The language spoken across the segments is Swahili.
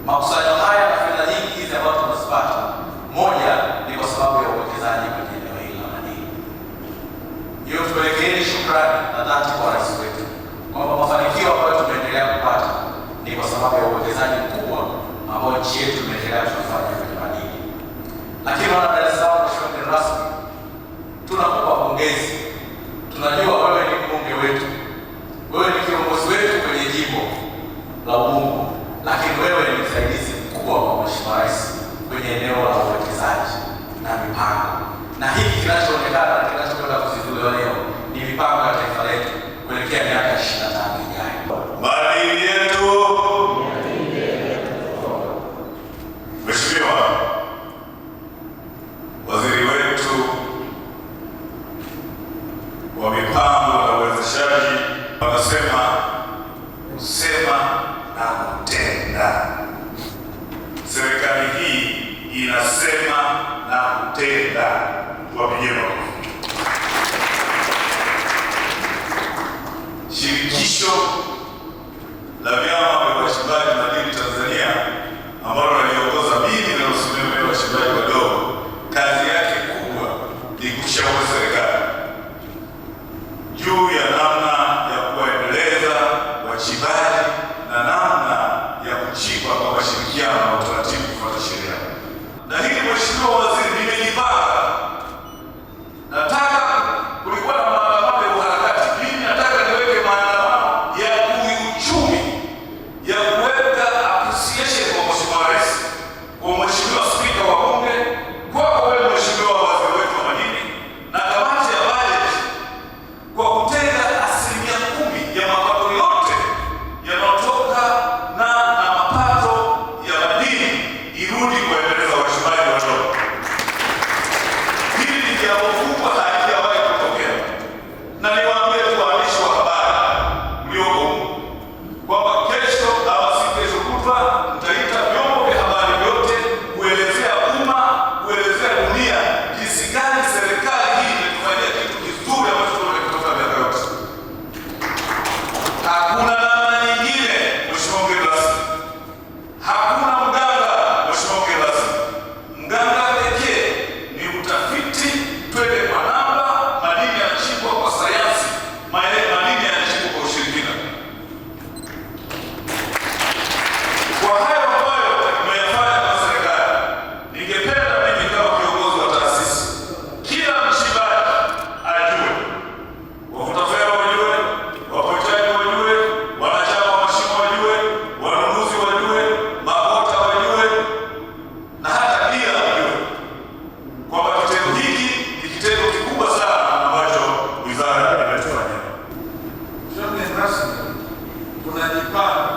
Makusanyo haya na fedha nyingi hizi ambazo tunazipata, moja ni kwa sababu ya uwekezaji kwenye eneo hili la madini. Hiyo tupelekeeni shukrani na dhati kwa rais wetu kwamba mafanikio ambayo tumeendelea kupata ni kwa sababu ya uwekezaji mkubwa ambao nchi yetu imeendelea kufanya kwenye madini. Lakini wana Dar es Salaam, mheshimiwa mgeni rasmi, tunakupa pongezi. Tunajua wewe ni mbunge wetu, wewe ni kiongozi wetu kwenye jimbo la Ubungo, lakini wewe ni msaidizi mkubwa wa mheshimiwa rais kwenye eneo la uwekezaji na mipango. Na hiki kinachoonekana na kinachokwenda kuzinduliwa leo ni mipango ya taifa letu kuelekea miaka 25 ijayo. Madini yetu. Mheshimiwa Waziri wetu wa mipango na uwezeshaji wanasema kusema na kutenda. Serikali hii inasema na kutenda. Tuwapigie makofi. Shirikisho la vyama vya wachimbaji madini Tanzania ambalo naliongoza mimi na usimamizi wa wachimbaji wadogo, kazi yake kubwa ni kushauri serikali juu ya namna ya kuendeleza wachimbaji na namna ya kuchimba kwa mashirikiano na utaratibu kufuata sheria. Na hili Mheshimiwa Waziri, nimejipanga. Nataka kulikuwa na maandamano ya uharakati. Mimi nataka niweke maandamano ya kiuchumi ya kuweka appreciation kwa Mheshimiwa Rais, kwa Mheshimiwa Spika wa Bunge, kwako wewe Mheshimiwa Waziri wetu wa madini na kamati ya bajeti kwa kutenga 10% ya mapato yote yanayotoka na mapato ya madini irudi kuendeleza wachimbaji wadogo. Hili ni jambo kubwa, halijawahi kutokea. Na niwaambie tu waandishi wa habari mlioko kwamba kesho au si kesho kutwa mtaita vyombo vya habari vyote kuelezea umma, kuelezea dunia jinsi gani serikali hii imetufanyia kitu kizuri ambacho tumekitoka miaka yote. Hakuna namna nyingine, Mheshimiwa mgeni rasmi. Hakuna mganga, Mheshimiwa mgeni rasmi. Mganga pekee ni utafiti, twende kwa namba, madini yanachimbwa kwa sayansi, madini yanachimbwa kwa ushirikina. Kwa hayo ambayo tumeyafanya kwa serikali, ningependa mimi kama kiongozi wa taasisi, kila mchimbaji ajue, wavuta fedha wajue, wapochaji wajue, wanachama wa mashimo wajue, wanunuzi wajue, mabota wajue, na hata dia wajue kwamba kitendo hiki ni kitendo kikubwa sana ambacho wizara imetufanyia. Mheshimiwa rasmi, tunajipanga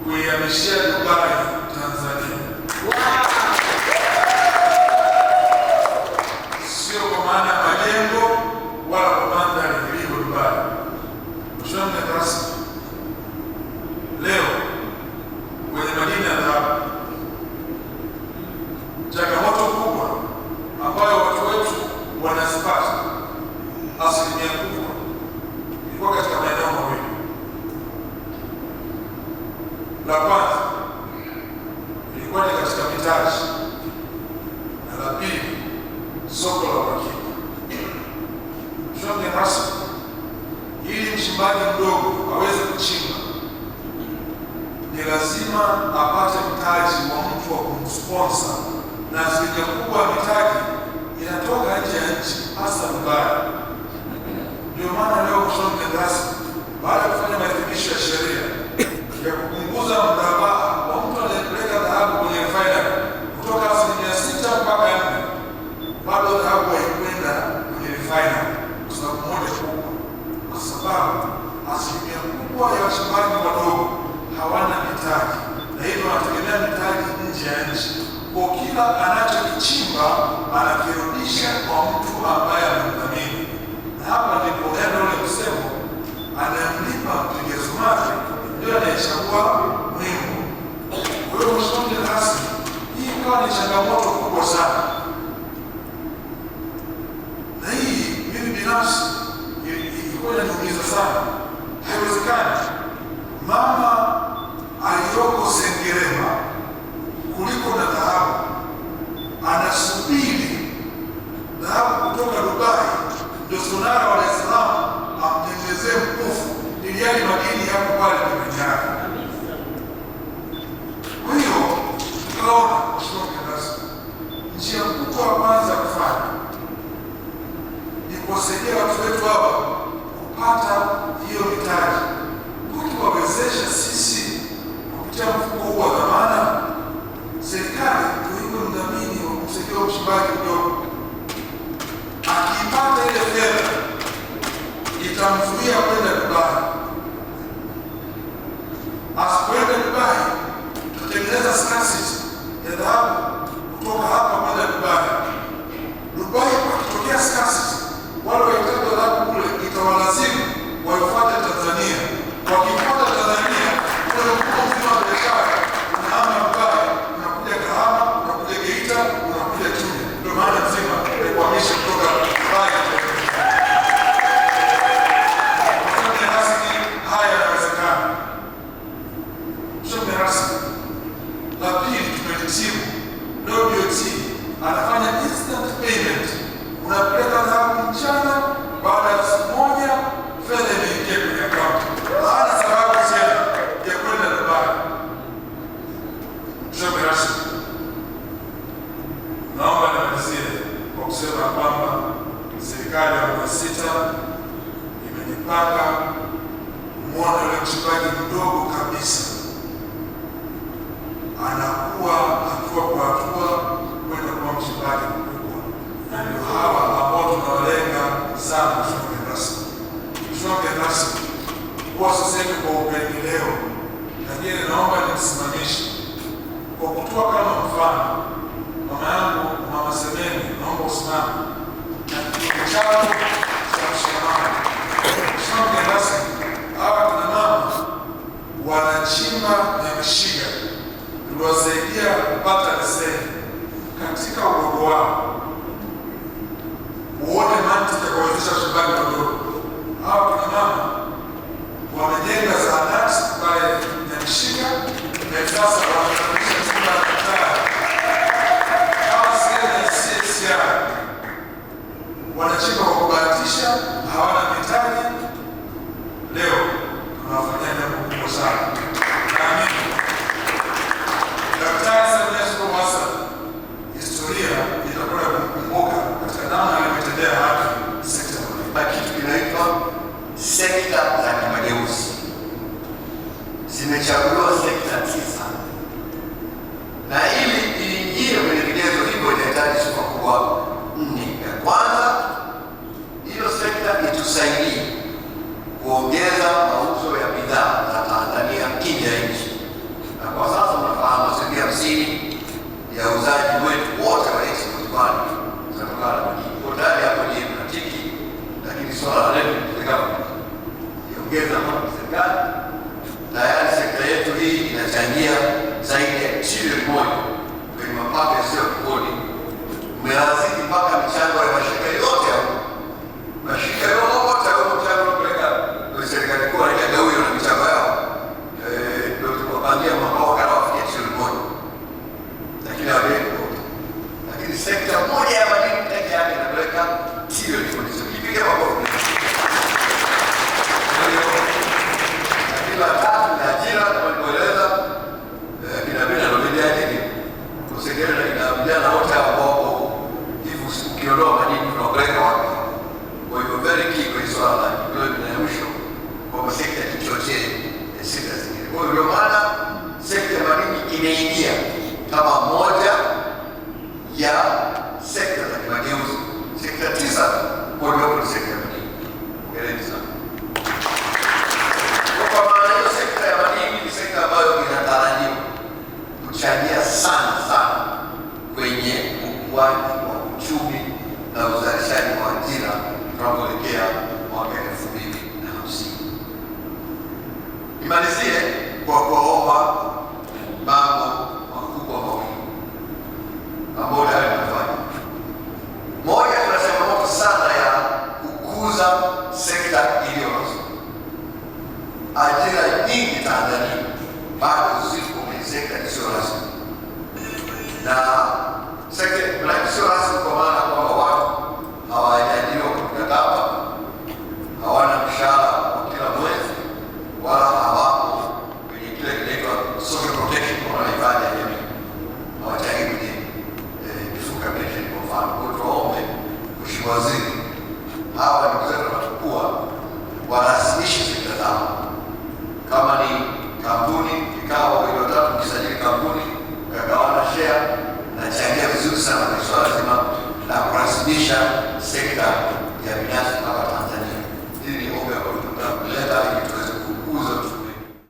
kuihamishia Dubai Tanzania. Sio kwa maana ya majengo wala kwa mandhari ilivyo Dubai. Mheshimiwa rasmi, leo kwenye madini ya dhahabu, changamoto kubwa ambayo watu wetu wanazipata, asilimia kubwa ilikuwa katika maeneo mawili. La kwanza ilikuwa ni katika mitaji, na la pili soko la uhakika. Mheshimiwa rasmi, ili mchimbaji mdogo aweze kuchimba ni lazima apate mtaji wa mtu wa kumsponsor, na asilimia kubwa ya mitaji inatoka nje ya nchi, hasa Dubai. Ndio maana leo Mheshimiwa rasmi, baada ya kufanya marekebisho ya sheria ya kupunguza mrabaha wa mtu anayepeleka dhahabu kwenye refinery kutoka 6% mpaka 4%, bado dhahabu haikwenda kwenye refinery kwa sababu moja kubwa, kwa sababu asilimia kubwa ya wachimbaji wadogo hawana mitaji, na hivyo wanategemea mitaji nje ya nchi. Kwa kila anachokichimba anakirudisha kwa mtu ambaye amemdhamini, na hapa ndipo neno ule msemo, anayemlipa mpiga zumari ndio anayechagua muhimu. Kwa hiyo Mheshimiwa rasmi, hii ikawa ni changamoto kubwa sana, na hii mimi binafsi ilikuwa inaniumiza sana. Haiwezekani mama aliyoko Sengerema Mheshimiwa rasmi, la pili tumelitibu leo BOT anafanya instant payment, unapeleka dhahabu mchana, baada ya siku moja fedha imeingia kwenye akaunti, hana sababu tena ya kwenda Dubai. Mheshimiwa rasmi, naomba nimalizie kwa kusema kwamba serikali ya awamu ya 6 imejipanga kumwona yule mchimbaji mdogo kabisa anakuwa hatua kwa hatua kwenda kuwa mchimbaji mkubwa, na ndio hawa ambao tunawalenga sana. Mheshimiwa rasmi, Mheshimiwa rasmi, huwa sisemi kwa upendeleo, lakini naomba nimsimamishe kwa kutoa kama mfano. Mama yangu Mama Semeni, naomba usimame na kitu chako cha mshikamano. Mheshimiwa rasmi, hawa kina mama wanachimba Nyamshiga, tuliwasaidia kupata leseni katika udogo wao. Uone mantiki ya kuwezesha wachimbaji wadogo. Hawa kina mama wamejenga zahanati pale Nyamshiga na sasa wanakamilisha chumba cha daktari. Hawa sehemu ya CSR wanachimba kwa kubahatisha, hawana mitaji. Leo tunawafanyia jambo kubwa sana. Naamini Daktari Samia Suluhu Hassan historia itakwenda kumkumbuka katika namna alivyotendea haki sekta ya madini. Kitu kinaitwa sekta za kimageuzi. Zimechaguliwa sekta 9, na ili iingie kwenye vigezo hivyo inahitaji sifa kubwa 4. Ya kwanza, hiyo sekta itusaidie kuongeza mauzo ya bidhaa za Tanzania nje ya nchi, na kwa sasa unafahamu 50% ya uzaji wetu wote wa export value zinatokana na madini. Kwa tayari hapo ni mnatiki, lakini swala la leo iongeza kwa serikali. Tayari sekta yetu hii inachangia zaidi ya trilioni 1 kwenye mapato yasiyo ya kikodi. Umeanzia mpaka michango ya mashirika yote hapo. Mashirika yote hapo mchango kupeleka kwa serikali kuu na kagawio na michango yao. Ndio tunapangia makao kana wafikia trilioni 1. Lakini hapo lakini sekta moja ya madini pekee yake inapeleka trilioni 1. Kipiga makofi. La tatu ni ajira, kama nilivyoeleza, kina vijana ndio vijana kusaidia na vijana wote ambao hivi ukiondoa madini tunapeleka wapi? Kwa hivyo very key kwa swala la development na mwisho kwa sekta ya kichocheo ya sekta zingine. Kwa hivyo maana sekta ya madini imeingia kama moja ya sekta za kimageuzi. Sekta 9 kwa hiyo sekta ya madini. Hongereni sana. Ambayo inatarajiwa kuchangia sana kwenye ukuaji wa uchumi na uzalishaji wa ajira tunapoelekea mwaka 2050. Nimalizie kwa kuomba mambo makubwa mawili ambayo tayari tunafanya. Moja, tuna changamoto sana ya kukuza sekta iliyo rasmi. Ajira nyingi Tanzania bado ziko kwenye sekta isiyo rasmi, na sekta isiyo rasmi kwa maana kwamba watu hawajaajiriwa kwa mkataba, hawana mshahara wa kila mwezi, wala hawapo kwenye kile kinaitwa social protection kwa hifadhi ya jamii, hawachangi kwenye mifuko ya pensheni kwa mfano. Kwa hiyo tuwaombe Mheshimiwa Waziri, hawa ndugu zetu wanapokuwa warasimishe sekta zao. Kama ni kampuni kikao 3 mkisajili kampuni kagawana share na changia vizuri sana.